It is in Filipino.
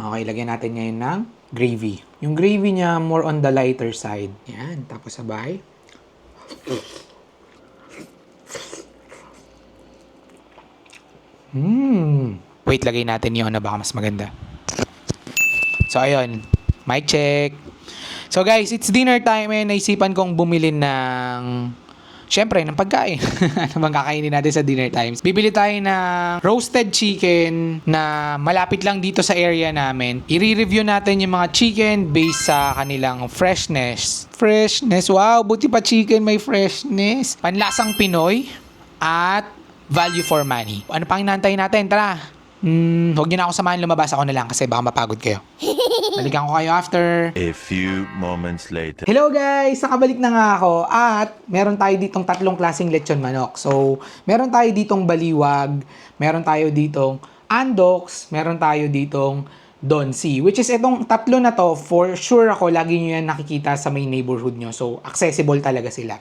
Okay, lagyan natin ngayon ng gravy. Yung gravy niya, more on the lighter side. Yan, tapos sabay. Wait, lagay natin yung ano, baka mas maganda. So, ayun. Mic check. So, guys, it's dinner time and naisipan kong bumili ng syempre, ng pagkain. Ano bang kakainin natin sa dinner times? Bibili tayo ng roasted chicken na malapit lang dito sa area namin. I-review natin yung mga chicken based sa kanilang freshness. Freshness, wow, buti pa chicken may freshness. Panlasang Pinoy at value for money. Ano pang inaantay natin? Tara! Huwag niyo na ako samahan, lumabas ako na lang kasi baka mapagod kayo. Balikan ko kayo after. A few moments later. Hello guys! Nakabalik na nga ako at meron tayo ditong tatlong klaseng lechon manok. So, meron tayo ditong baliwag, meron tayo ditong andox, meron tayo ditong donsi. Which is itong tatlo na to, for sure ako, lagi nyo yan nakikita sa may neighborhood nyo. So, accessible talaga sila.